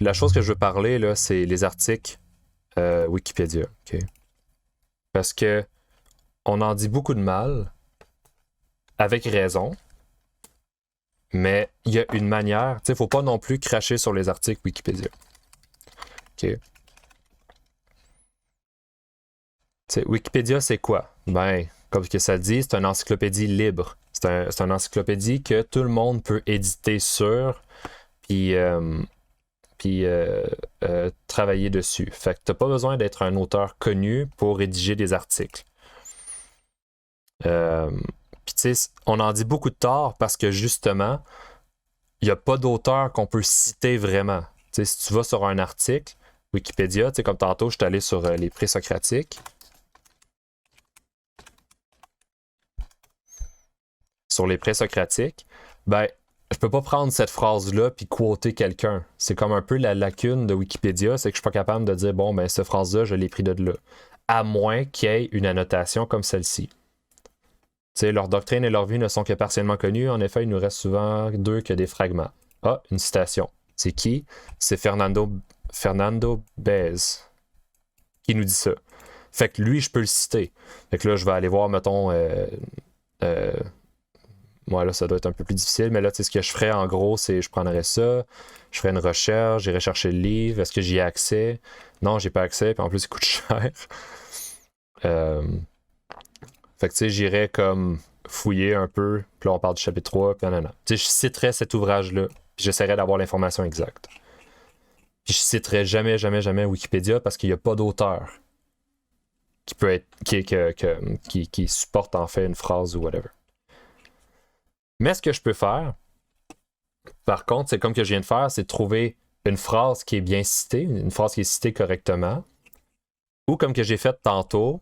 la chose que je veux parler, là, c'est les articles Wikipédia. OK? Parce que on en dit beaucoup de mal, avec raison, mais il y a une manière. Tu sais, faut pas non plus cracher sur les articles Wikipédia. OK? T'sais, Wikipédia, c'est quoi? Ben, comme que ça dit, c'est une encyclopédie libre. C'est une encyclopédie que tout le monde peut éditer sur, puis, travailler dessus. Fait que t'as pas besoin d'être un auteur connu pour rédiger des articles. Puis tu sais, on en dit beaucoup de tort parce que justement, il n'y a pas d'auteur qu'on peut citer vraiment. Tu sais, si tu vas sur un article, Wikipédia, tu sais, comme tantôt, je suis allé sur les présocratiques. Sur les présocratiques, ben, je peux pas prendre cette phrase-là puis quoter quelqu'un. C'est comme un peu la lacune de Wikipédia, c'est que je suis pas capable de dire, bon, ben, cette phrase-là, je l'ai pris de là. À moins qu'il y ait une annotation comme celle-ci. Tu sais, leur doctrine et leur vie ne sont que partiellement connues. En effet, il nous reste souvent d'eux que des fragments. Ah, une citation. C'est qui? C'est Fernando Bez qui nous dit ça. Fait que lui, je peux le citer. Fait que là, je vais aller voir, mettons... moi, là, ça doit être un peu plus difficile, mais là, tu sais, ce que je ferais, en gros, c'est je prendrais ça, je ferais une recherche, j'irais chercher le livre, est-ce que j'y ai accès? Non, j'ai pas accès, puis en plus, il coûte cher. Fait que, tu sais, j'irais comme fouiller un peu, puis là, on parle du chapitre 3, puis non. Tu sais, je citerais cet ouvrage-là, puis j'essaierais d'avoir l'information exacte. Puis je citerais jamais, jamais, jamais Wikipédia parce qu'il n'y a pas d'auteur qui peut être qui supporte en fait une phrase ou whatever. Mais ce que je peux faire, par contre, c'est comme que je viens de faire, c'est de trouver une phrase qui est bien citée, une phrase qui est citée correctement, ou comme que j'ai fait tantôt,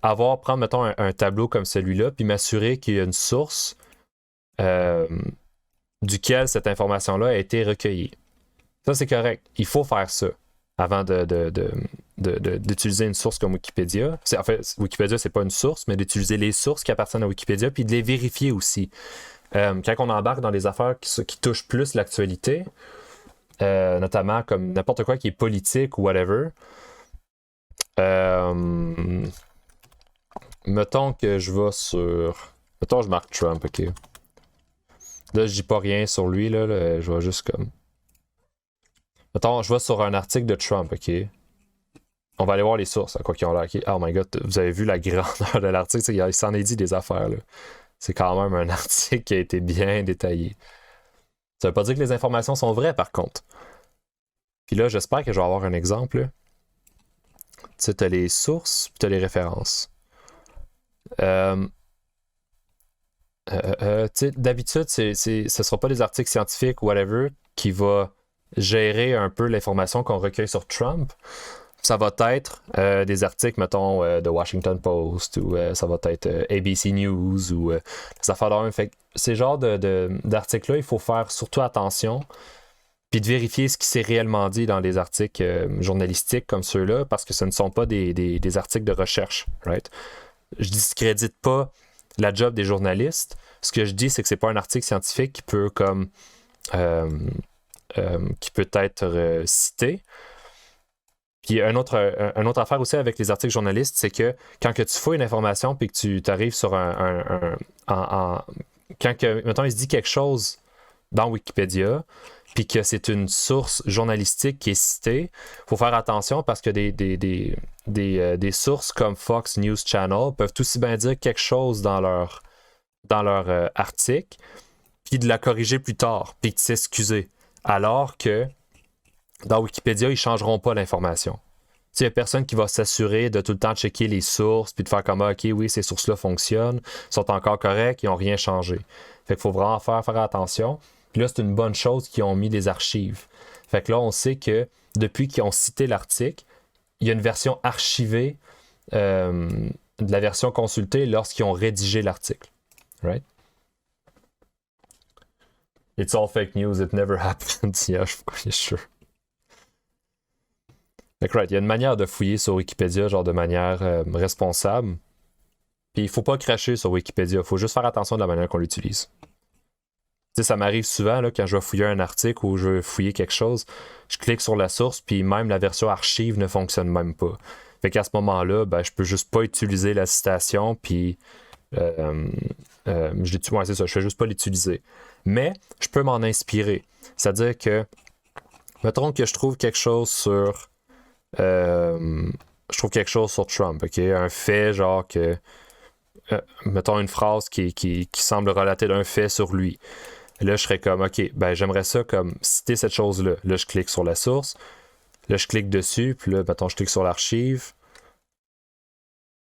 prendre, mettons, un tableau comme celui-là, puis m'assurer qu'il y a une source duquel cette information-là a été recueillie. Ça, c'est correct. Il faut faire ça avant d'utiliser une source comme Wikipédia. En fait, Wikipédia, c'est pas une source, mais d'utiliser les sources qui appartiennent à Wikipédia, puis de les vérifier aussi. Quand on embarque dans des affaires qui touchent plus l'actualité, notamment comme n'importe quoi qui est politique ou whatever, mettons que je vais sur... Mettons je marque Trump, ok. Là, je dis pas rien sur lui, là, je vais juste comme... Mettons, je vais sur un article de Trump, ok. On va aller voir les sources, à quoi qu'ils ont l'air. Okay. Oh my god, vous avez vu la grandeur de l'article, il s'en est dit des affaires, là. C'est quand même un article qui a été bien détaillé. Ça veut pas dire que les informations sont vraies, par contre. Puis là, j'espère que je vais avoir un exemple. Tu sais, t'as les sources, puis t'as les références. D'habitude, ce sera pas des articles scientifiques ou whatever qui va gérer un peu l'information qu'on recueille sur Trump. Ça va être des articles, mettons, de Washington Post ou ça va être ABC News ou des affaires d'armes. Fait que ces genres d'articles-là, il faut faire surtout attention puis de vérifier ce qui s'est réellement dit dans les articles journalistiques comme ceux-là parce que ce ne sont pas des articles de recherche, right? Je discrédite pas la job des journalistes. Ce que je dis, c'est que c'est pas un article scientifique qui peut comme qui peut être cité. Puis une autre affaire aussi avec les articles journalistes, c'est que quand que tu fouilles une information puis que tu arrives sur quand que, mettons, il se dit quelque chose dans Wikipédia puis que c'est une source journalistique qui est citée, il faut faire attention parce que des sources comme Fox News Channel peuvent aussi bien dire quelque chose dans leur article puis de la corriger plus tard puis de s'excuser. Alors que dans Wikipédia, ils ne changeront pas l'information. Il n'y a personne qui va s'assurer de tout le temps checker les sources puis de faire comme OK, oui, ces sources-là fonctionnent, sont encore correctes, ils n'ont rien changé. Fait qu'il faut vraiment faire attention. Puis là, c'est une bonne chose qu'ils ont mis des archives. Fait que là, on sait que depuis qu'ils ont cité l'article, il y a une version archivée de la version consultée lorsqu'ils ont rédigé l'article. Right? It's all fake news, it never happened. Yeah, je suis sûr. Fait que, right, il y a une manière de fouiller sur Wikipédia, genre de manière responsable. Puis il faut pas cracher sur Wikipédia, il faut juste faire attention de la manière qu'on l'utilise. sais, ça m'arrive souvent là, quand je vais fouiller un article ou je vais fouiller quelque chose, je clique sur la source, puis même la version archive ne fonctionne même pas. Fait qu'à ce moment-là, ben, je peux juste pas utiliser la citation, puis euh, ouais, c'est ça, je fais juste pas l'utiliser. Mais je peux m'en inspirer. C'est-à-dire que, mettons que je trouve quelque chose sur. Je trouve quelque chose sur Trump, ok? Un fait, genre que. Mettons une phrase qui semble relater d'un fait sur lui. Là, je serais comme, OK, ben j'aimerais ça comme citer cette chose-là. Là, je clique sur la source. Là, je clique dessus. Puis là, mettons, je clique sur l'archive.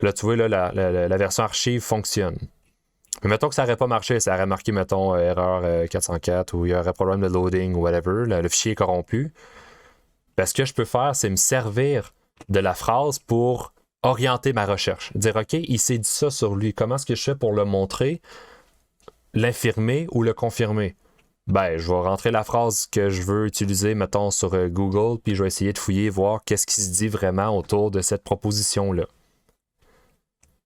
Là, tu vois, là, la version archive fonctionne. Mais mettons que ça n'aurait pas marché. Ça aurait marqué, mettons, erreur 404 ou il y aurait problème de loading ou whatever. Le fichier est corrompu. Ben, ce que je peux faire, c'est me servir de la phrase pour orienter ma recherche. Dire, OK, il s'est dit ça sur lui. Comment est-ce que je fais pour le montrer, l'infirmer ou le confirmer? Ben, je vais rentrer la phrase que je veux utiliser, mettons, sur Google, puis je vais essayer de fouiller, voir qu'est-ce qui se dit vraiment autour de cette proposition-là.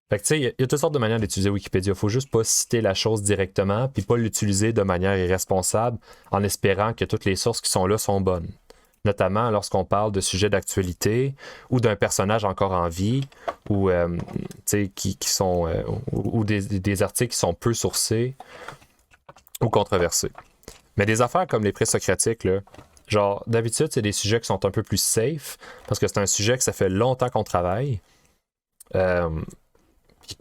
Fait que tu sais, il y a toutes sortes de manières d'utiliser Wikipédia. Il faut juste pas citer la chose directement, puis pas l'utiliser de manière irresponsable en espérant que toutes les sources qui sont là sont bonnes. Notamment lorsqu'on parle de sujets d'actualité ou d'un personnage encore en vie ou qui sont ou des articles qui sont peu sourcés ou controversés. Mais des affaires comme les pré-socratiques, là, genre d'habitude, c'est des sujets qui sont un peu plus safe parce que c'est un sujet que ça fait longtemps qu'on travaille. Puis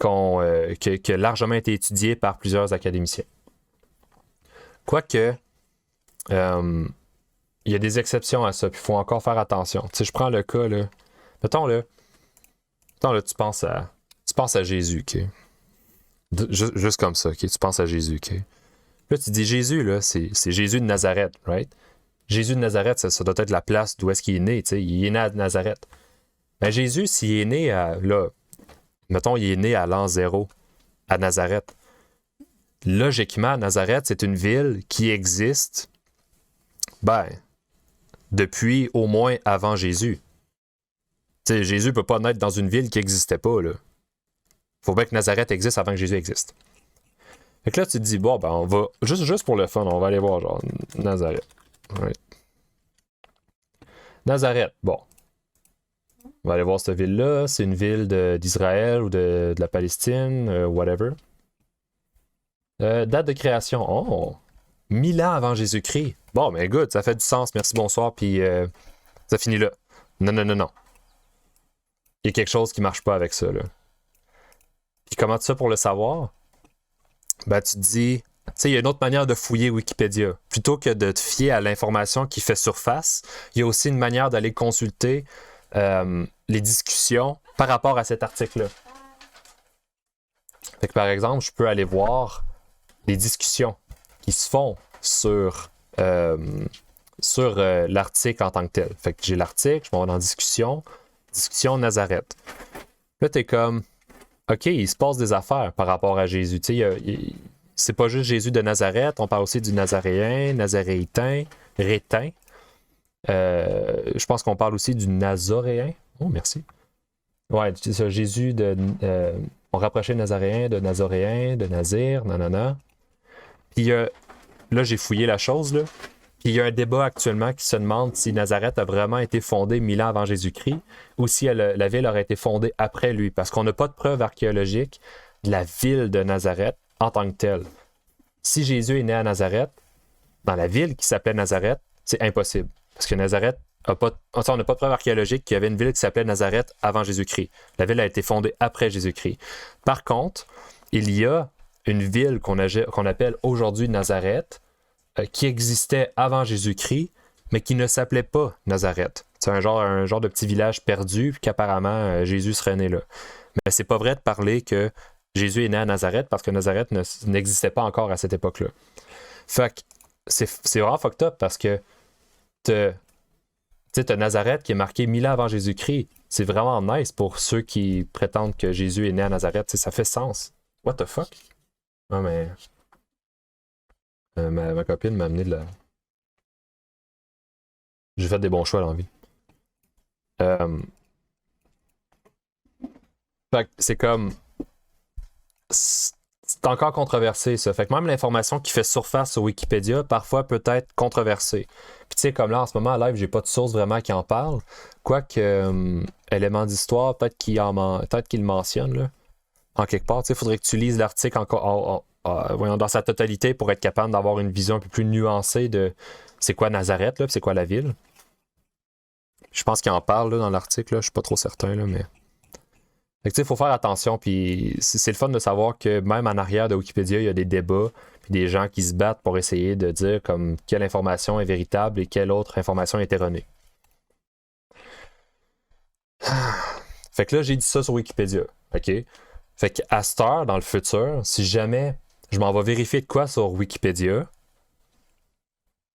qui a largement été étudié par plusieurs académiciens. Quoique, il y a des exceptions à ça, puis il faut encore faire attention. Tu sais, je prends le cas, là. Mettons, là, tu penses à Jésus, OK? Juste comme ça, OK? Tu penses à Jésus, OK? Là, tu dis Jésus, là, c'est Jésus de Nazareth, right? Jésus de Nazareth, ça doit être la place d'où est-ce qu'il est né, tu sais. Il est né à Nazareth. Ben, Jésus, s'il est né à, là, mettons, il est né à l'an 0, à Nazareth. Logiquement, Nazareth, c'est une ville qui existe, ben, depuis au moins avant Jésus. T'sais, Jésus ne peut pas naître dans une ville qui n'existait pas, là. Faut bien que Nazareth existe avant que Jésus existe. Fait que là, tu te dis, bon, ben, on va, juste pour le fun, on va aller voir, genre, Nazareth. Right. Nazareth, bon. On va aller voir cette ville-là. C'est une ville d'Israël ou de la Palestine, whatever. Date de création. Oh! 1000 ans avant Jésus-Christ. Bon, mais good, ça fait du sens. Merci, bonsoir, puis ça finit là. Non, non, non, non. Il y a quelque chose qui marche pas avec ça, là. Puis comment tu fais pour le savoir? Ben, tu te dis... Tu sais, il y a une autre manière de fouiller Wikipédia. Plutôt que de te fier à l'information qui fait surface, il y a aussi une manière d'aller consulter les discussions par rapport à cet article-là. Fait que, par exemple, je peux aller voir les discussions qui se font sur l'article en tant que tel. Fait que j'ai l'article, je vais dans discussion Nazareth. Là, t'es comme, OK, il se passe des affaires par rapport à Jésus. Tu sais, c'est pas juste Jésus de Nazareth, on parle aussi du Nazaréen, Nazaréitain, Rétain. Je pense qu'on parle aussi du Nazoréen. Oh, merci. Ouais, c'est ça, Jésus de... on rapprochait Nazaréen, de Nazoréen, de Nazir, nanana. Puis là, j'ai fouillé la chose, là. Puis il y a un débat actuellement qui se demande si Nazareth a vraiment été fondée 1000 ans avant Jésus-Christ ou si la ville aurait été fondée après lui. Parce qu'on n'a pas de preuves archéologiques de la ville de Nazareth en tant que telle. Si Jésus est né à Nazareth, dans la ville qui s'appelait Nazareth, c'est impossible. Parce que Nazareth a pas... on n'a pas de preuves archéologiques qu'il y avait une ville qui s'appelait Nazareth avant Jésus-Christ. La ville a été fondée après Jésus-Christ. Par contre, il y a une ville qu'on appelle aujourd'hui Nazareth, qui existait avant Jésus-Christ, mais qui ne s'appelait pas Nazareth. C'est un genre de petit village perdu, puis qu'apparemment Jésus serait né là. Mais c'est pas vrai de parler que Jésus est né à Nazareth, parce que Nazareth n'existait pas encore à cette époque-là. Fait que c'est vraiment fucked up, parce que t'as Nazareth qui est marqué 1000 ans avant Jésus-Christ. C'est vraiment nice pour ceux qui prétendent que Jésus est né à Nazareth. T'sais, ça fait sens. What the fuck? Non, mais... ma copine m'a amené de la... J'ai fait des bons choix dans la vie. Fait que c'est comme... c'est encore controversé, ça. Fait que même l'information qui fait surface sur Wikipédia, parfois peut être controversée. Puis tu sais, comme là, en ce moment, à live, j'ai pas de source vraiment qui en parle. Quoique, élément d'histoire, peut-être qu'il le mentionne, là. En quelque part, tu sais, il faudrait que tu lises l'article voyons, dans sa totalité pour être capable d'avoir une vision un peu plus nuancée de c'est quoi Nazareth, là, puis c'est quoi la ville. Je pense qu'il en parle là, dans l'article, là, je suis pas trop certain, là, mais... Fait que, tu sais, il faut faire attention, puis c'est le fun de savoir que même en arrière de Wikipédia, il y a des débats, puis des gens qui se battent pour essayer de dire comme quelle information est véritable et quelle autre information est erronée. Fait que là, j'ai dit ça sur Wikipédia, OK? Fait qu'à cette heure, dans le futur, si jamais je m'en vais vérifier de quoi sur Wikipédia,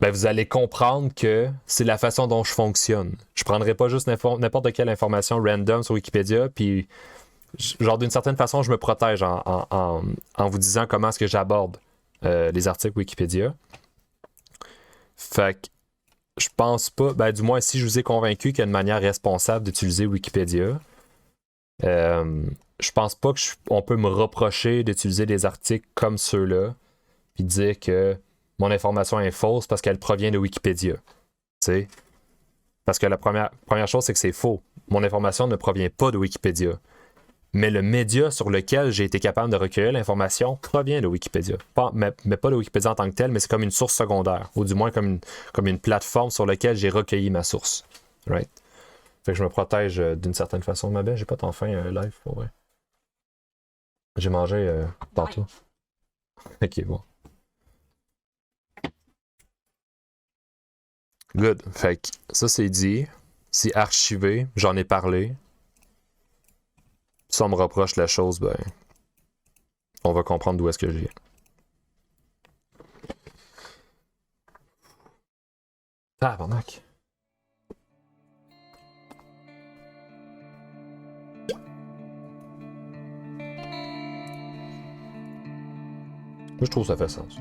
ben vous allez comprendre que c'est la façon dont je fonctionne. Je prendrai pas juste n'importe quelle information random sur Wikipédia, puis genre d'une certaine façon, je me protège en vous disant comment est-ce que j'aborde les articles Wikipédia. Fait que je pense pas, ben du moins si je vous ai convaincu qu'il y a une manière responsable d'utiliser Wikipédia, je pense pas qu'on peut me reprocher d'utiliser des articles comme ceux-là, puis dire que mon information est fausse parce qu'elle provient de Wikipédia. Tu sais? Parce que la première chose, c'est que c'est faux. Mon information ne provient pas de Wikipédia. Mais le média sur lequel j'ai été capable de recueillir l'information provient de Wikipédia. Mais pas de Wikipédia en tant que tel, mais c'est comme une source secondaire, ou du moins comme une plateforme sur laquelle j'ai recueilli ma source. Right? Fait que je me protège d'une certaine façon. Ma belle, j'ai pas tant faim live, pour vrai. J'ai mangé tantôt. Ok, bon. Good. Fait que ça, c'est dit. C'est archivé. J'en ai parlé. Si on me reproche la chose, ben, on va comprendre d'où est-ce que j'ai. Tabarnak. Moi, je trouve que ça fait sens.